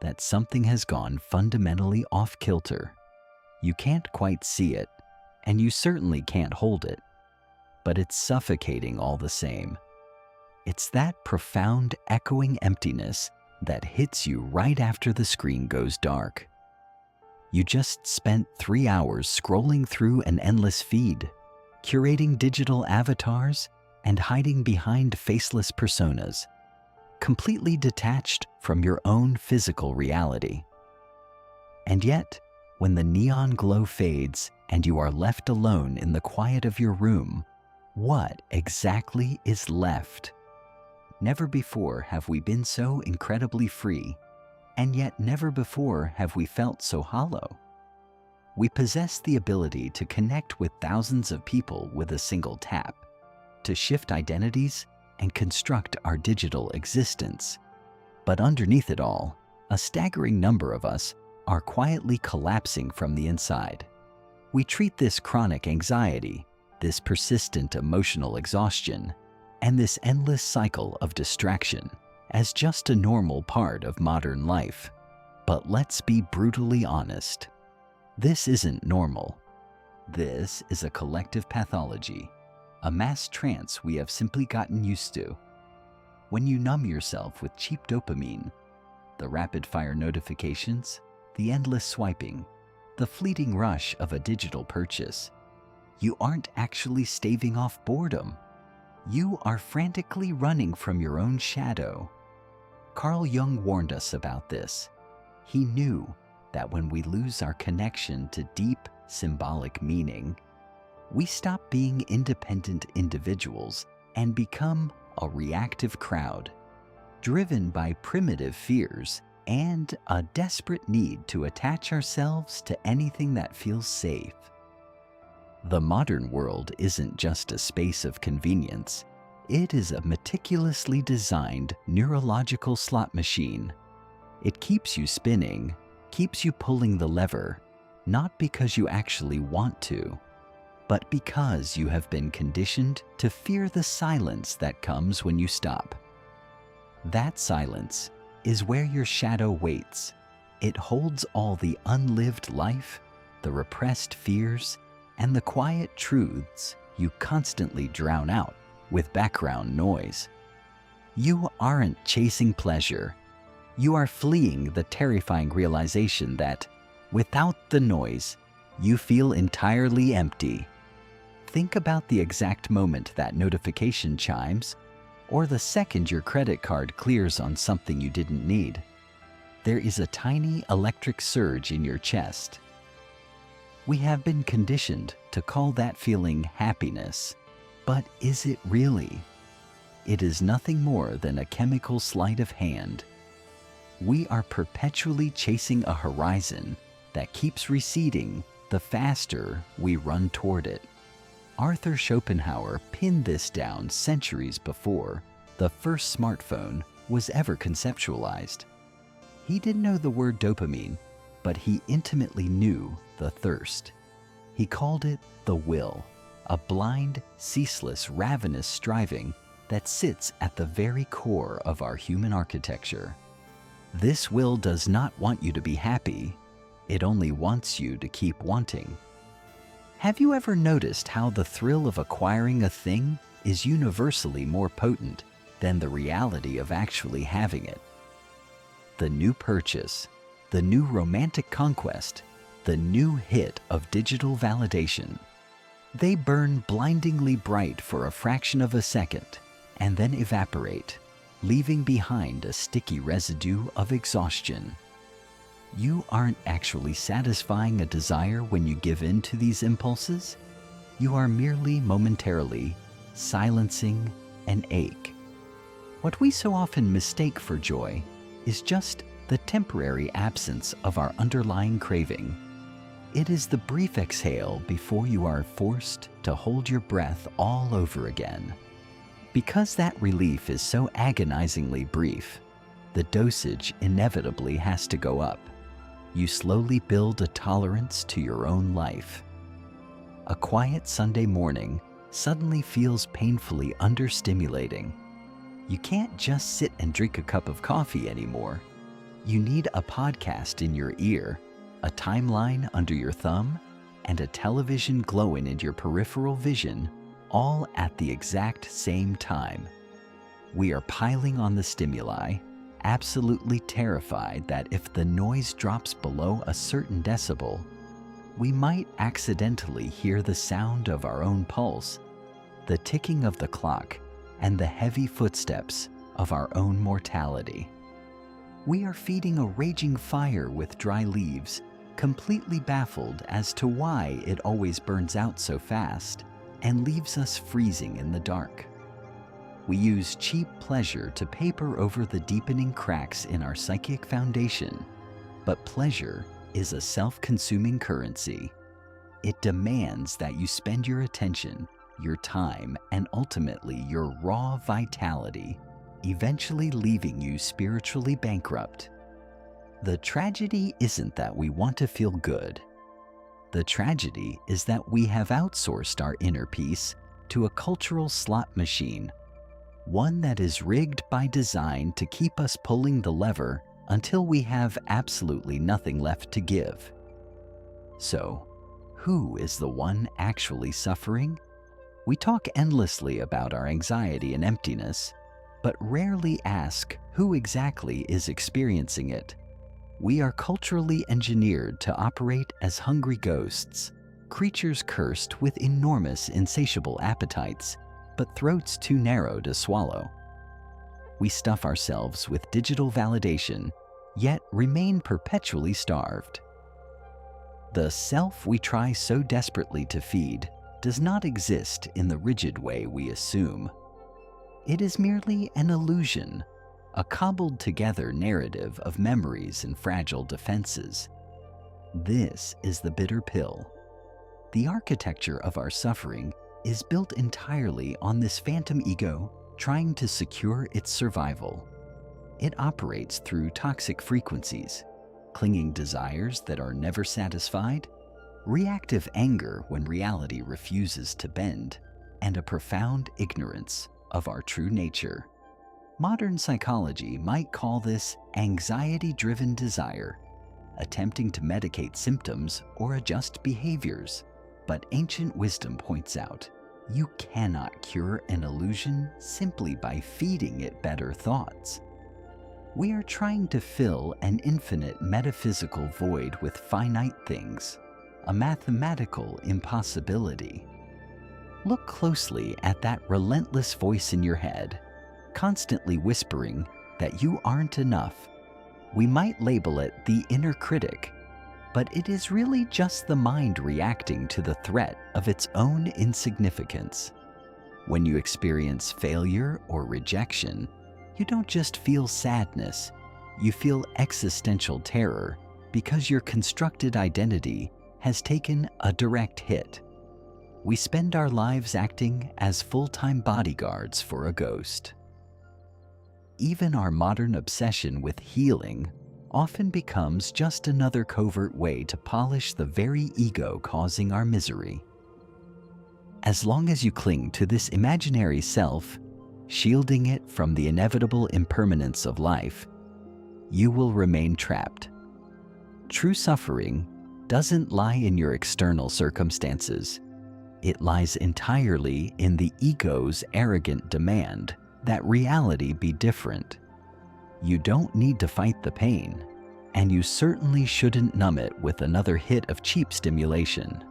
that something has gone fundamentally off kilter. You can't quite see it, and you certainly can't hold it, but it's suffocating all the same. It's that profound, echoing emptiness that hits you right after the screen goes dark. You just spent 3 hours scrolling through an endless feed, curating digital avatars and hiding behind faceless personas, completely detached from your own physical reality. And yet, when the neon glow fades and you are left alone in the quiet of your room, what exactly is left? Never before have we been so incredibly free, and yet never before have we felt so hollow. We possess the ability to connect with thousands of people with a single tap, to shift identities and construct our digital existence. But underneath it all, a staggering number of us are quietly collapsing from the inside. We treat this chronic anxiety, this persistent emotional exhaustion, and this endless cycle of distraction as just a normal part of modern life. But let's be brutally honest. This isn't normal. This is a collective pathology, a mass trance we have simply gotten used to. When you numb yourself with cheap dopamine, the rapid-fire notifications, the endless swiping, the fleeting rush of a digital purchase, you aren't actually staving off boredom. You are frantically running from your own shadow. Carl Jung warned us about this. He knew that when we lose our connection to deep, symbolic meaning, we stop being independent individuals and become a reactive crowd, driven by primitive fears and a desperate need to attach ourselves to anything that feels safe. The modern world isn't just a space of convenience. It is a meticulously designed neurological slot machine. It keeps you spinning, keeps you pulling the lever, not because you actually want to, but because you have been conditioned to fear the silence that comes when you stop. That silence is where your shadow waits. It holds all the unlived life, the repressed fears, and the quiet truths you constantly drown out with background noise. You aren't chasing pleasure. You are fleeing the terrifying realization that, without the noise, you feel entirely empty. Think about the exact moment that notification chimes, or the second your credit card clears on something you didn't need. There is a tiny electric surge in your chest. We have been conditioned to call that feeling happiness, but is it really? It is nothing more than a chemical sleight of hand. We are perpetually chasing a horizon that keeps receding the faster we run toward it. Arthur Schopenhauer pinned this down centuries before the first smartphone was ever conceptualized. He didn't know the word dopamine, but he intimately knew the thirst. He called it the will, a blind, ceaseless, ravenous striving that sits at the very core of our human architecture. This will does not want you to be happy. It only wants you to keep wanting. Have you ever noticed how the thrill of acquiring a thing is universally more potent than the reality of actually having it? The new purchase, the new romantic conquest, the new hit of digital validation. They burn blindingly bright for a fraction of a second and then evaporate, leaving behind a sticky residue of exhaustion. You aren't actually satisfying a desire when you give in to these impulses. You are merely momentarily silencing an ache. What we so often mistake for joy is just the temporary absence of our underlying craving. It is the brief exhale before you are forced to hold your breath all over again. Because that relief is so agonizingly brief, the dosage inevitably has to go up. You slowly build a tolerance to your own life. A quiet Sunday morning suddenly feels painfully understimulating. You can't just sit and drink a cup of coffee anymore. You need a podcast in your ear, a timeline under your thumb, and a television glowing in your peripheral vision, all at the exact same time. We are piling on the stimuli, absolutely terrified that if the noise drops below a certain decibel, we might accidentally hear the sound of our own pulse, the ticking of the clock, and the heavy footsteps of our own mortality. We are feeding a raging fire with dry leaves, completely baffled as to why it always burns out so fast and leaves us freezing in the dark. We use cheap pleasure to paper over the deepening cracks in our psychic foundation, but pleasure is a self-consuming currency. It demands that you spend your attention, your time, and ultimately your raw vitality, eventually leaving you spiritually bankrupt. The tragedy isn't that we want to feel good. The tragedy is that we have outsourced our inner peace to a cultural slot machine, one that is rigged by design to keep us pulling the lever until we have absolutely nothing left to give. So, who is the one actually suffering? We talk endlessly about our anxiety and emptiness, but rarely ask who exactly is experiencing it. We are culturally engineered to operate as hungry ghosts, creatures cursed with enormous insatiable appetites, but throats too narrow to swallow. We stuff ourselves with digital validation, yet remain perpetually starved. The self we try so desperately to feed does not exist in the rigid way we assume. It is merely an illusion, a cobbled together narrative of memories and fragile defenses. This is the bitter pill. The architecture of our suffering is built entirely on this phantom ego trying to secure its survival. It operates through toxic frequencies, clinging desires that are never satisfied, reactive anger when reality refuses to bend, and a profound ignorance of our true nature. Modern psychology might call this anxiety-driven desire, attempting to medicate symptoms or adjust behaviors. But ancient wisdom points out, you cannot cure an illusion simply by feeding it better thoughts. We are trying to fill an infinite metaphysical void with finite things, a mathematical impossibility. Look closely at that relentless voice in your head, constantly whispering that you aren't enough. We might label it the inner critic, but it is really just the mind reacting to the threat of its own insignificance. When you experience failure or rejection, you don't just feel sadness, you feel existential terror because your constructed identity has taken a direct hit. We spend our lives acting as full-time bodyguards for a ghost. Even our modern obsession with healing often becomes just another covert way to polish the very ego causing our misery. As long as you cling to this imaginary self, shielding it from the inevitable impermanence of life, you will remain trapped. True suffering doesn't lie in your external circumstances. It lies entirely in the ego's arrogant demand that reality be different. You don't need to fight the pain, and you certainly shouldn't numb it with another hit of cheap stimulation.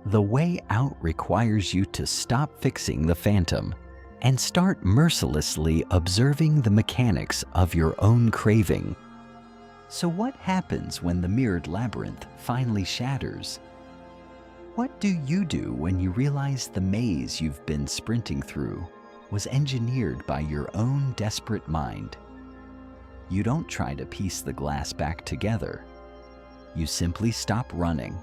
The way out requires you to stop fixing the phantom and start mercilessly observing the mechanics of your own craving. So what happens when the mirrored labyrinth finally shatters? What do you do when you realize the maze you've been sprinting through was engineered by your own desperate mind? You don't try to piece the glass back together. You simply stop running.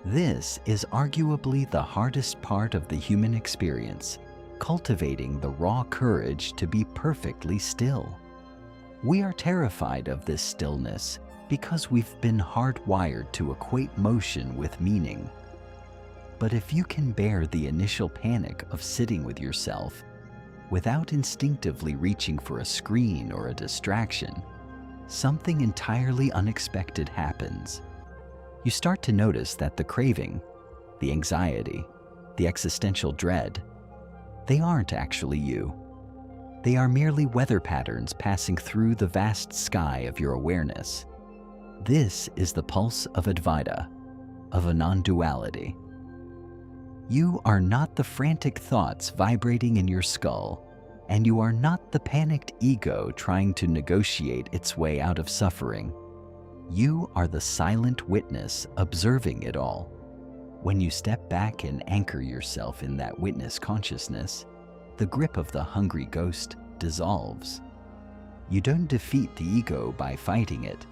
This is arguably the hardest part of the human experience, cultivating the raw courage to be perfectly still. We are terrified of this stillness because we've been hardwired to equate motion with meaning. But if you can bear the initial panic of sitting with yourself without instinctively reaching for a screen or a distraction, something entirely unexpected happens. You start to notice that the craving, the anxiety, the existential dread, they aren't actually you. They are merely weather patterns passing through the vast sky of your awareness. This is the pulse of Advaita, of a non-duality. You are not the frantic thoughts vibrating in your skull, and you are not the panicked ego trying to negotiate its way out of suffering. You are the silent witness observing it all. When you step back and anchor yourself in that witness consciousness, the grip of the hungry ghost dissolves. You don't defeat the ego by fighting it.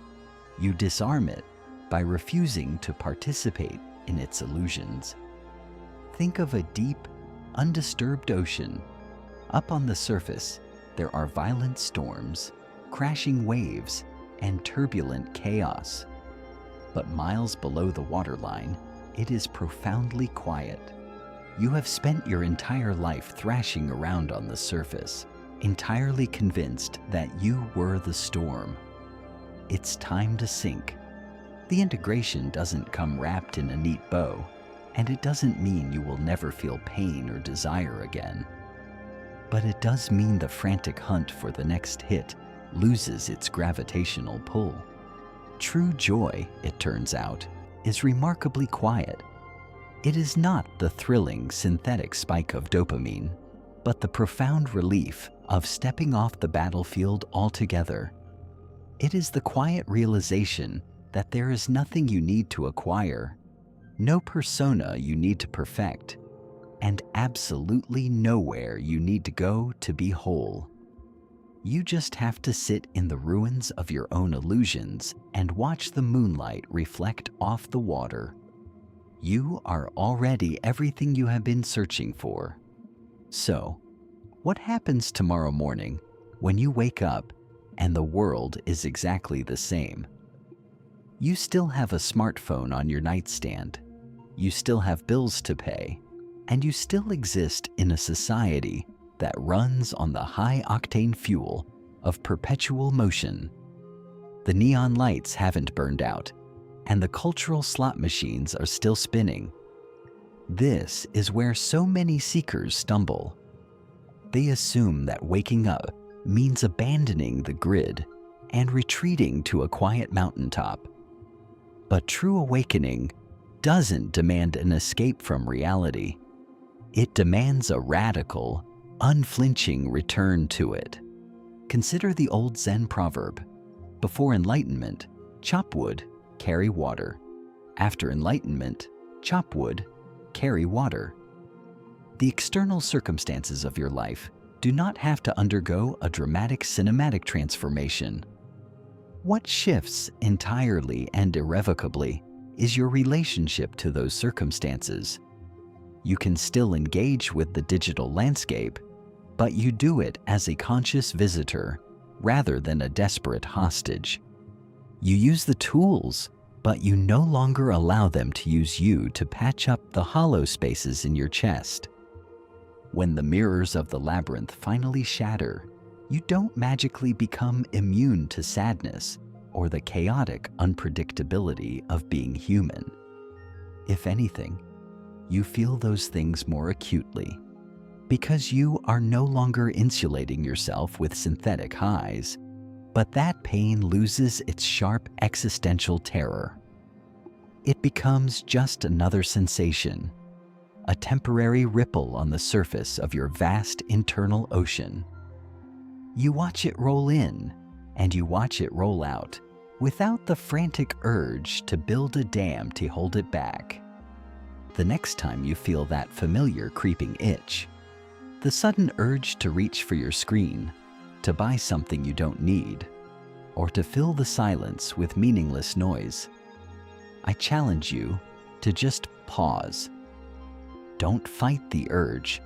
You disarm it by refusing to participate in its illusions. Think of a deep, undisturbed ocean. Up on the surface, there are violent storms, crashing waves, and turbulent chaos. But miles below the waterline, it is profoundly quiet. You have spent your entire life thrashing around on the surface, entirely convinced that you were the storm. It's time to sink. The integration doesn't come wrapped in a neat bow, and it doesn't mean you will never feel pain or desire again. But it does mean the frantic hunt for the next hit loses its gravitational pull. True joy, it turns out, is remarkably quiet. It is not the thrilling synthetic spike of dopamine, but the profound relief of stepping off the battlefield altogether. It is the quiet realization that there is nothing you need to acquire, no persona you need to perfect, and absolutely nowhere you need to go to be whole. You just have to sit in the ruins of your own illusions and watch the moonlight reflect off the water. You are already everything you have been searching for. So, what happens tomorrow morning when you wake up and the world is exactly the same? You still have a smartphone on your nightstand. You still have bills to pay. And you still exist in a society that runs on the high-octane fuel of perpetual motion. The neon lights haven't burned out, and the cultural slot machines are still spinning. This is where so many seekers stumble. They assume that waking up means abandoning the grid and retreating to a quiet mountaintop. But true awakening doesn't demand an escape from reality. It demands a radical, unflinching return to it. Consider the old Zen proverb, before enlightenment, chop wood, carry water. After enlightenment, chop wood, carry water. The external circumstances of your life do not have to undergo a dramatic cinematic transformation. What shifts entirely and irrevocably is your relationship to those circumstances. You can still engage with the digital landscape, but you do it as a conscious visitor rather than a desperate hostage. You use the tools, but you no longer allow them to use you to patch up the hollow spaces in your chest. When the mirrors of the labyrinth finally shatter, you don't magically become immune to sadness or the chaotic unpredictability of being human. If anything, you feel those things more acutely, because you are no longer insulating yourself with synthetic highs, but that pain loses its sharp existential terror. It becomes just another sensation, a temporary ripple on the surface of your vast internal ocean. You watch it roll in, and you watch it roll out, without the frantic urge to build a dam to hold it back. The next time you feel that familiar creeping itch, the sudden urge to reach for your screen, to buy something you don't need, or to fill the silence with meaningless noise, I challenge you to just pause. Don't fight the urge,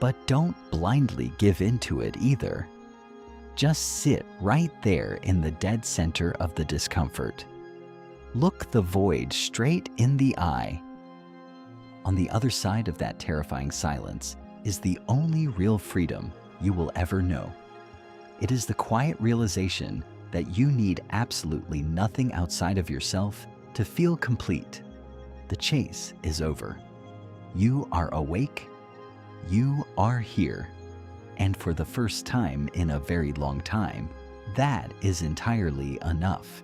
but don't blindly give into it either. Just sit right there in the dead center of the discomfort. Look the void straight in the eye. On the other side of that terrifying silence is the only real freedom you will ever know. It is the quiet realization that you need absolutely nothing outside of yourself to feel complete. The chase is over. You are awake. You are here. And for the first time in a very long time, that is entirely enough.